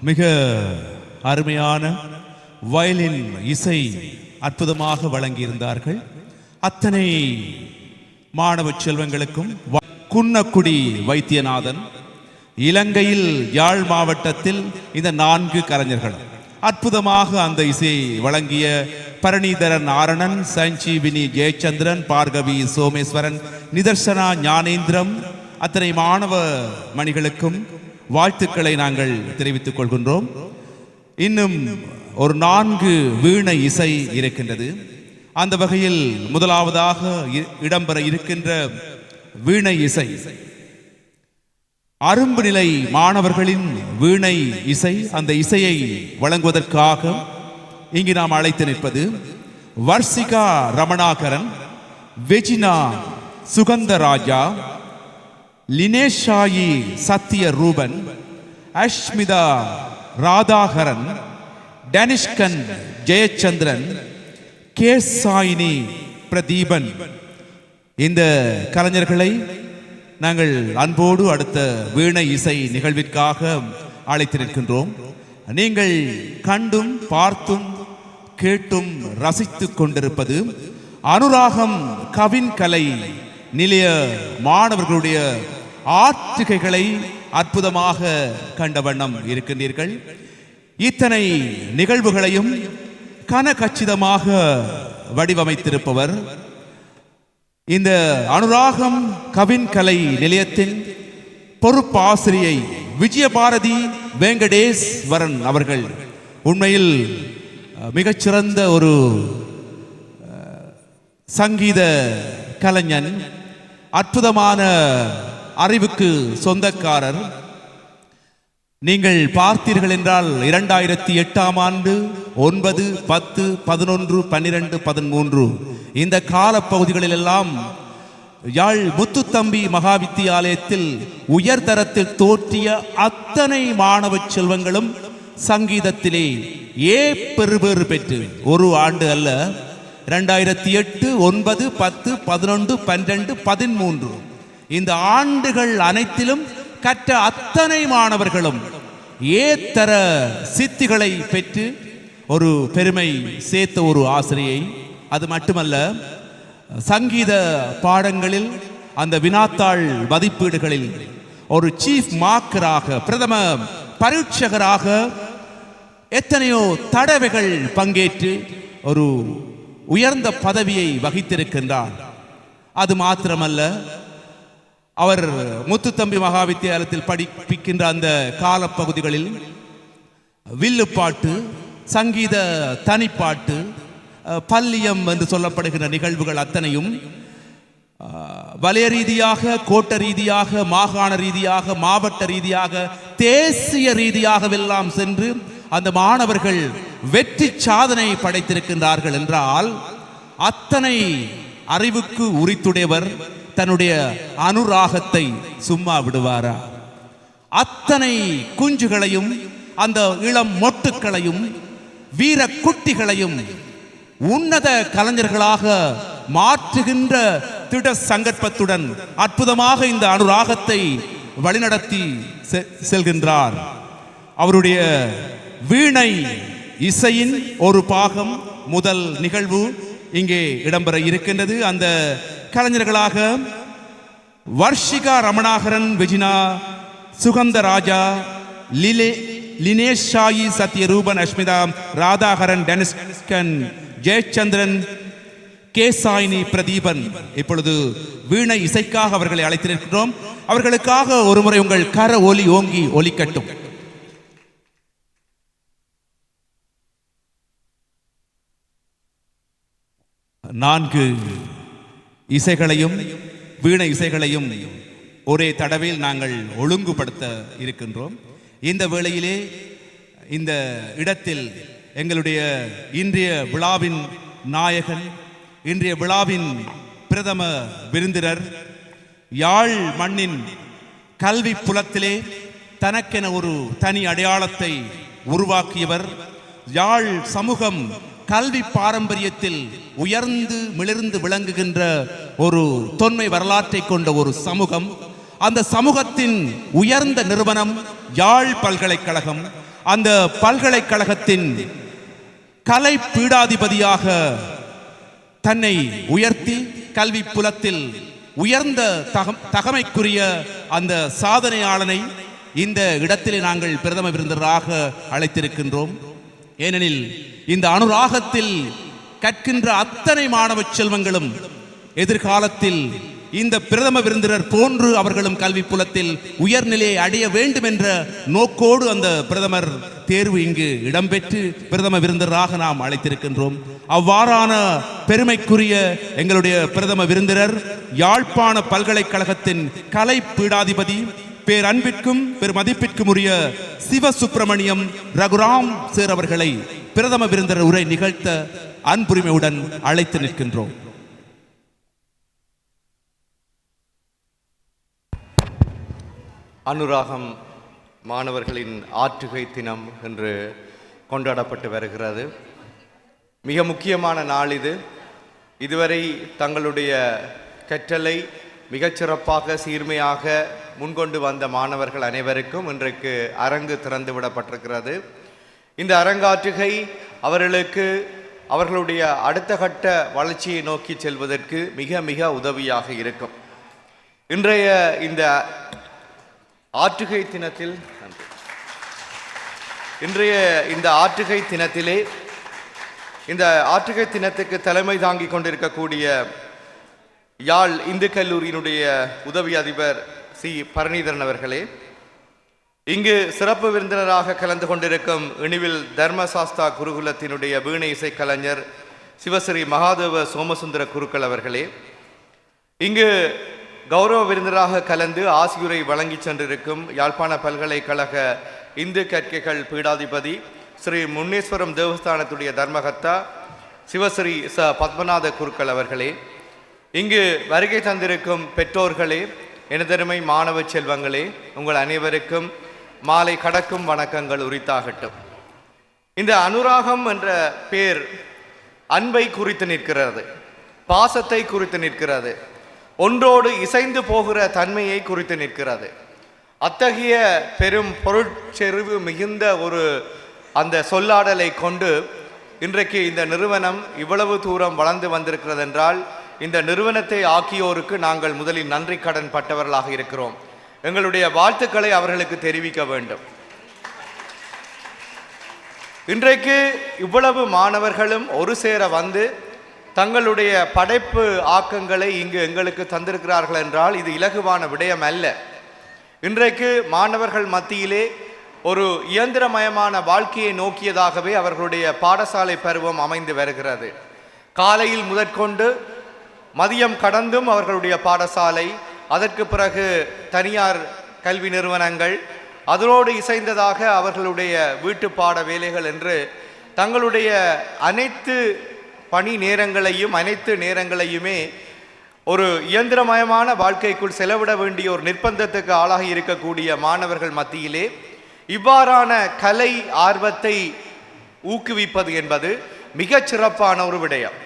மிக அருமையான வயலின் இசை அற்புதமாக வழங்கியிருந்தார்கள். அத்தனை மாணவ செல்வங்களுக்கும் குன்னக்குடி வைத்தியநாதன், இலங்கையில் யாழ் மாவட்டத்தில் இந்த 4 கலைஞர்கள் அற்புதமாக அந்த இசையை வழங்கிய பரணிதரன் ஆரணன், சஞ்சீவினி ஜெயச்சந்திரன், பார்கவி சோமேஸ்வரன், நிதர்சனா ஞானேந்திரம், அத்தனை மாணவ மணிகளுக்கும் வாழ்த்துக்களை நாங்கள் தெரிவித்துக் கொள்கின்றோம். இன்னும் ஒரு 4 வீணை இசை இருக்கின்றது. அந்த வகையில் முதலாவதாக இடம்பெற இருக்கின்ற வீணை இசை அரும்பு நிலை மாணவர்களின் வீணை இசை. அந்த இசையை வழங்குவதற்காக இங்கு நாம் அழைத்து நிற்பது வர்சிகா ரமணாகரன், வெஜினா சுகந்தராஜா, லினேஷாயி சத்திய ரூபன், அஷ்மிதா ராதாகரன், டனிஷ்கன் ஜெயச்சந்திரன், கேசாயினி பிரதீபன். இந்த கலைஞர்களை நாங்கள் அன்போடு அடுத்த வீணை இசை நிகழ்விற்காக அழைத்திருக்கின்றோம். நீங்கள் கண்டும் பார்த்தும் கேட்டும் ரசித்துக் கொண்டிருப்பது அனுராகம் கவின் கலை நிலைய மாணவர்களுடைய ஆற்றுகைகளை அற்புதமாக கண்ட வண்ணம் இருக்கின்றீர்கள். இத்தனை நிகழ்வுகளையும் கனகச்சிதமாக வடிவமைத்திருப்பவர் இந்த அனுராகம் கவின் கலை நிலையத்தின் பொறுப்பாசிரியை விஜயபாரதி வெங்கடேஸ்வரன் அவர்கள். உண்மையில் மிகச்சிறந்த ஒரு சங்கீத கலைஞன், அற்புதமான அறிவுக்கு சொந்தக்காரர். நீங்கள் பார்த்தீர்கள் என்றால் 2008ஆம் ஆண்டு 9, 10, 11, 12, 13 இந்த காலப்பகுதிகளில் எல்லாம் யாழ் முத்துத்தம்பி மகா வித்தியாலயத்தில் உயர்தரத்தில் தோற்றிய அத்தனை மாணவ செல்வங்களும் சங்கீதத்திலே பெறுபேறு பெற்று ஒரு ஆண்டு அல்ல, 2008, 9, 10, 11, 12, 13 இந்த ஆண்டுகள் அனைத்திலும் கற்ற அத்தனை மாணவர்களும் ஏத்தர சித்திகளை பெற்று ஒரு பெருமை சேர்த்த ஒரு ஆசிரியை. அது மட்டுமல்ல, சங்கீத பாடங்களில் அந்த வினாத்தாள் மதிப்பீடுகளில் ஒரு சீஃப் மார்க்கராக, பிரதம பரீட்சகராக எத்தனையோ தடவைகள் பங்கேற்று ஒரு உயர்ந்த பதவியை வகித்திருக்கின்றார். அது மாத்திரமல்ல, அவர் முத்துத்தம்பி மகா வித்தியாலயத்தில் படிப்பிக்கின்ற அந்த காலப்பகுதிகளில் வில்லுப்பாட்டு, சங்கீத தனிப்பாட்டு, பல்லியம் என்று சொல்லப்படுகின்ற நிகழ்வுகள் அத்தனையும் வலய ரீதியாக, கோட்ட ரீதியாக, மாகாண ரீதியாக, மாவட்ட ரீதியாக, தேசிய ரீதியாகவெல்லாம் சென்று அந்த மாணவர்கள் வெற்றி சாதனை படைத்திருக்கின்றார்கள் என்றால் அத்தனை அறிவுக்கு உரித்துடையவர் தன்னுடைய அனுராகத்தை சும்மா விடுவாரா? அத்தனை குஞ்சுகளையும் அந்த இளம் மொட்டுக்களையும் வீர குட்டிகளையும் உன்னத கலைஞர்களாக மாற்றுகின்ற திட சங்கற்பத்துடன் அற்புதமாக இந்த அனுராகத்தை வழிநடத்தி செல்கின்றார். அவருடைய வீணை இசையின் ஒரு பாகம் முதல் நிகழ்வு இங்கே இடம்பெற இருக்கின்றது. அந்த கலைஞர்களாக வர்ஷிகா ரமணாகரன், வெஜினா சுகந்தராஜா, லினேஷாயி சத்யரூபன், அஷ்மிதா ராதாகரன், டனிஷ்கன் ஜெயச்சந்திரன், கேசாயினி பிரதீபன் இப்பொழுது வீணை இசைக்காக அவர்களை அழைத்திருக்கிறோம். அவர்களுக்காக ஒருமுறை உங்கள் கர ஒலி ஓங்கி ஒலிக்கட்டும். நான்கு இசைகளையும் வீணை இசைகளையும் ஒரே தடவையில் நாங்கள் ஒழுங்குபடுத்த இருக்கின்றோம். இந்த வேளையிலே இந்த இடத்தில் எங்களுடைய இன்றைய விழாவின் நாயகன், இன்றைய விழாவின் பிரதம விருந்தினர், யாழ் மண்ணின் கல்வி புலத்திலே தனக்கென ஒரு தனி அடையாளத்தை உருவாக்கியவர், யாழ் சமூகம் கல்வி பாரம்பரியத்தில் உயர்ந்து மிளிர்ந்து விளங்குகின்ற ஒரு தொன்மை வரலாற்றை கொண்ட ஒரு சமூகம். அந்த சமூகத்தின் உயர்ந்த நிறுவனம் யாழ் பல்கலைக்கழகம். அந்த பல்கலைக்கழகத்தின் கலை பீடாதிபதியாக தன்னை உயர்த்தி கல்வி புலத்தில் உயர்ந்த தகமைக்குரிய அந்த சாதனையாளனை இந்த இடத்திலே நாங்கள் பிரதம விருந்தினராக அழைத்திருக்கின்றோம். ஏனெனில் இந்த அனுராகத்தில் கற்கின்ற அத்தனை மாணவ செல்வங்களும் எதிர்காலத்தில் இந்த பிரதம விருந்தினர் போன்று அவர்களும் கல்வி புலத்தில் உயர்நிலையை அடைய வேண்டும் என்ற நோக்கோடு அந்த பிரதமர் தேர்வு இங்கு இடம்பெற்று பிரதம விருந்தினராக நாம் அழைத்திருக்கின்றோம். அவ்வாறான பெருமைக்குரிய எங்களுடைய பிரதம விருந்தினர் யாழ்ப்பாண பல்கலைக்கழகத்தின் கலை பீடாதிபதி பேரன்பிற்கும் பெருமதிப்பிற்கும் உரிய சிவசுப்பிரமணியம் ரகுராம் சேர் அவர்களை பிரதம விருந்தினர் உரை நிகழ்த்த அன்புரிமையுடன் அழைத்து நிற்கின்றோம். அனுராகம் மாணவர்களின் ஆற்றுகை தினம் என்று கொண்டாடப்பட்டு வருகிறது. மிக முக்கியமான நாள் இது. இதுவரை தங்களுடைய கற்றலை மிகச்சிறப்பாக சீர்மையாக முன்கொண்டு வந்த மாணவர்கள் அனைவருக்கும் இன்றைக்கு அரங்கு திறந்து விடப்பட்டிருக்கிறது. இந்த அரங்காற்றுகை அவர்களுக்கு அவர்களுடைய அடுத்த கட்ட வளர்ச்சியை நோக்கி செல்வதற்கு மிக மிக உதவியாக இருக்கும். இன்றைய இந்த ஆற்றுகை தினத்தில் இந்த ஆற்றுகை தினத்துக்கு தலைமை தாங்கிக் கொண்டிருக்கக்கூடிய யாழ் இந்து கல்லூரியினுடைய உதவி அதிபர் சி பரணிதரன் அவர்களே, இங்கு சிறப்பு விருந்தினராக கலந்து கொண்டிருக்கும் இனிவில் தர்மசாஸ்தா குருகுலத்தினுடைய வீணை இசைக்கலைஞர் சிவஸ்ரீ மகாதேவ சோமசுந்தர குருக்கள் அவர்களே, இங்கு கௌரவ விருந்தினராக கலந்து ஆசியுரை வழங்கி சென்றிருக்கும் யாழ்ப்பாண பல்கலைக்கழக இந்து கற்கைகள் பீடாதிபதி ஸ்ரீ முன்னேஸ்வரம் தேவஸ்தானத்துடைய தர்மகர்த்தா சிவஸ்ரீ ச பத்மநாத குருக்கள் அவர்களே, இங்கு வருகை தந்திருக்கும் பெற்றோர்களே, எனதருமை மாணவ செல்வங்களே, உங்கள் அனைவருக்கும் மாலை கடக்கும் வணக்கங்கள் உரித்தாகட்டும். இந்த அனுராகம் என்ற பேர் அன்பை குறித்து நிற்கிறது, பாசத்தை குறித்து நிற்கிறது, ஒன்றோடு இசைந்து போகிற தன்மையை குறித்து நிற்கிறது. அத்தகைய பெரும் பொருட்செறிவு மிகுந்த ஒரு அந்த சொல்லாடலை கொண்டு இன்றைக்கு இந்த நிறுவனம் இவ்வளவு தூரம் வளர்ந்து வந்திருக்கிறது என்றால் இந்த நிறுவனத்தை ஆக்கியோருக்கு நாங்கள் முதலில் நன்றி கடன் பட்டவர்களாக இருக்கிறோம். எங்களுடைய வாழ்த்துக்களை அவர்களுக்கு தெரிவிக்க வேண்டும். இன்றைக்கு இவ்வளவு மாணவர்களும் ஒரு சேர வந்து தங்களுடைய படைப்பு ஆக்கங்களை இங்கு எங்களுக்கு தந்திருக்கிறார்கள் என்றால் இது இலகுவான விடயம் அல்ல. இன்றைக்கு மாணவர்கள் மத்தியிலே ஒரு இயந்திரமயமான வாழ்க்கையை நோக்கியதாகவே அவர்களுடைய பாடசாலை பருவம் அமைந்து வருகிறது. காலையில் முதற்கொண்டு மதியம் கடந்தும் அவர்களுடைய பாடசாலை, அதற்கு பிறகு தனியார் கல்வி நிறுவனங்கள், அதனோடு இசைந்ததாக அவர்களுடைய வீட்டு பாட வேலைகள் என்று தங்களுடைய அனைத்து பணி நேரங்களையும் அனைத்து நேரங்களையுமே ஒரு இயந்திரமயமான வாழ்க்கைக்குள் செலவிட வேண்டிய ஒரு நிர்பந்தத்துக்கு ஆளாகி இருக்கக்கூடிய மாணவர்கள் மத்தியிலே இவ்வாறான கலை ஆர்வத்தை ஊக்குவிப்பது என்பது மிகச் சிறப்பான ஒரு விடயம்.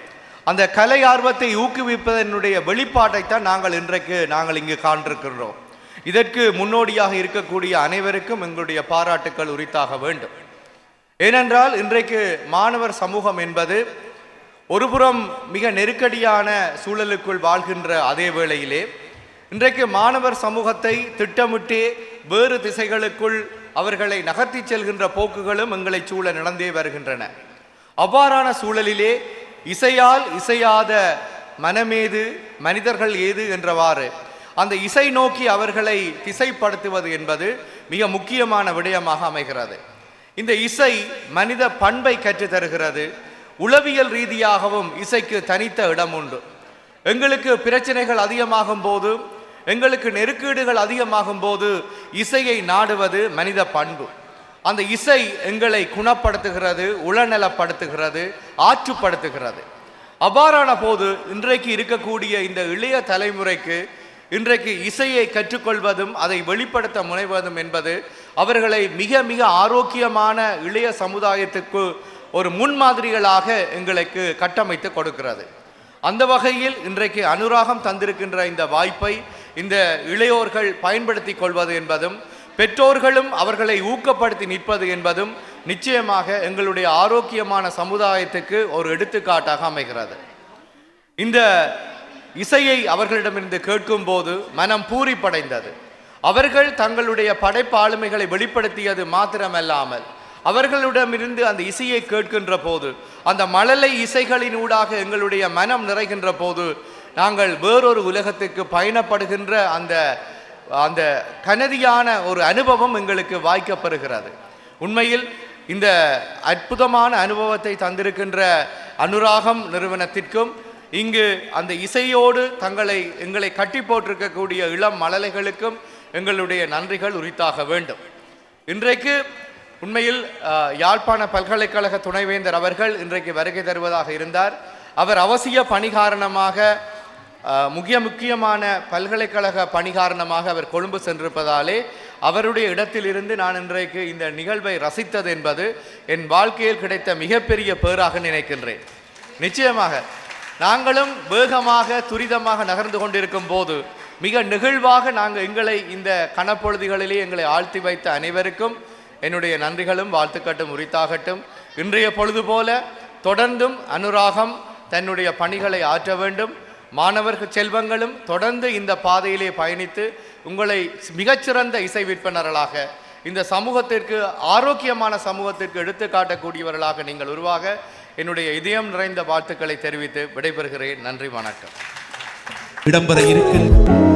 அந்த கலை ஆர்வத்தை ஊக்குவிப்பதனுடைய வெளிப்பாட்டைத்தான் நாங்கள் இங்கு காண்பிருக்கிறோம். இதற்கு முன்னோடியாக இருக்கக்கூடிய அனைவருக்கும் எங்களுடைய பாராட்டுக்கள் உரித்தாக வேண்டும். ஏனென்றால் இன்றைக்கு மாணவர் சமூகம் என்பது ஒருபுறம் மிக நெருக்கடியான சூழலுக்குள் வாழ்கின்ற அதே வேளையிலே இன்றைக்கு மாணவர் சமூகத்தை திட்டமிட்டே வேறு திசைகளுக்குள் அவர்களை நகர்த்தி செல்கின்ற போக்குகளும் எங்களை சூழ நடந்தே வருகின்றன. அவ்வாறான சூழலிலே இசையால் இசையாத மனமேது மனிதர்கள் ஏது என்றவாறு அந்த இசை நோக்கி அவர்களை திசைப்படுத்துவது என்பது மிக முக்கியமான விடயமாக அமைகிறது. இந்த இசை மனித பண்பை கற்றுத்தருகிறது. உளவியல் ரீதியாகவும் இசைக்கு தனித்த இடம் உண்டு. எங்களுக்கு பிரச்சனைகள் அதிகமாகும் போது, எங்களுக்கு நெருக்கீடுகள் அதிகமாகும் போது இசையை நாடுவது மனித பண்பு. அந்த இசை எங்களை குணப்படுத்துகிறது, உளநலப்படுத்துகிறது, ஆற்றுப்படுத்துகிறது. அவ்வாறான போது இன்றைக்கு இருக்கக்கூடிய இந்த இளைய தலைமுறைக்கு இன்றைக்கு இசையை கற்றுக்கொள்வதும் அதை வெளிப்படுத்த முனைவதும் என்பது அவர்களை மிக மிக ஆரோக்கியமான இளைய சமுதாயத்துக்கு ஒரு முன்மாதிரிகளாக எங்களுக்கு கட்டமைத்து கொடுக்கிறது. அந்த வகையில் இன்றைக்கு அனுராகம் தந்திருக்கின்ற இந்த வாய்ப்பை இந்த இளையோர்கள் பயன்படுத்தி கொள்வது என்பதும் பெற்றோர்களும் அவர்களை ஊக்கப்படுத்தி நிற்பது என்பதும் நிச்சயமாக எங்களுடைய ஆரோக்கியமான சமுதாயத்துக்கு ஒரு எடுத்துக்காட்டாக அமைகிறது. இந்த இசையை அவர்களிடமிருந்து கேட்கும் போது மனம் பூரிப்படைந்தது. அவர்கள் தங்களுடைய படைப்பாளுமைகளை வெளிப்படுத்தியது மாத்திரமல்லாமல் அவர்களிடமிருந்து அந்த இசையை கேட்கின்ற போது, அந்த மழலை இசைகளினூடாக எங்களுடைய மனம் நிறைகின்ற போது நாங்கள் வேறொரு உலகத்துக்கு பயணப்படுகின்ற அந்த கனதியான ஒரு அனுபவம் எங்களுக்கு வாய்க்கப்பெறுகிறது. உண்மையில் இந்த அற்புதமான அனுபவத்தை தந்திருக்கின்ற அனுராகம் நிறுவனத்திற்கும் இங்கு அந்த இசையோடு எங்களை கட்டி போட்டிருக்கக்கூடிய இளம் மழலைகளுக்கும் எங்களுடைய நன்றிகள் உரித்தாக வேண்டும். இன்றைக்கு உண்மையில் யாழ்ப்பாண பல்கலைக்கழக துணைவேந்தர் அவர்கள் இன்றைக்கு வருகை தருவதாக இருந்தார். அவர் அவசிய பணி காரணமாக முக்கியமான பல்கலைக்கழக பணி காரணமாக அவர் கொழும்பு சென்றிருப்பதாலே அவருடைய இடத்திலிருந்து நான் இன்றைக்கு இந்த நிகழ்வை ரசித்தது என்பது என் வாழ்க்கையில் கிடைத்த மிகப்பெரிய பேராக நினைக்கின்றேன். நிச்சயமாக நாங்களும் வேகமாக துரிதமாக நகர்ந்து கொண்டிருக்கும் போது மிக நெகிழ்வாக எங்களை இந்த கணப்பொழுதுகளிலே எங்களை ஆழ்த்தி வைத்த அனைவருக்கும் என்னுடைய நன்றிகளும் வாழ்த்துக்கட்டும் உரித்தாகட்டும். இன்றைய பொழுது போல தொடர்ந்தும் அனுராகம் தன்னுடைய பணிகளை ஆற்ற வேண்டும். மாணவர்கள் செல்வங்களும் தொடர்ந்து இந்த பாதையிலே பயணித்து உங்களை மிகச்சிறந்த இசை விற்பனர்களாக இந்த சமூகத்திற்கு ஆரோக்கியமான சமூகத்திற்கு எடுத்துக்காட்டக்கூடியவர்களாக நீங்கள் உருவாக என்னுடைய இதயம் நிறைந்த வாழ்த்துக்களை தெரிவித்து விடைபெறுகிறேன். நன்றி, வணக்கம். இடம்பெற இருக்கின்ற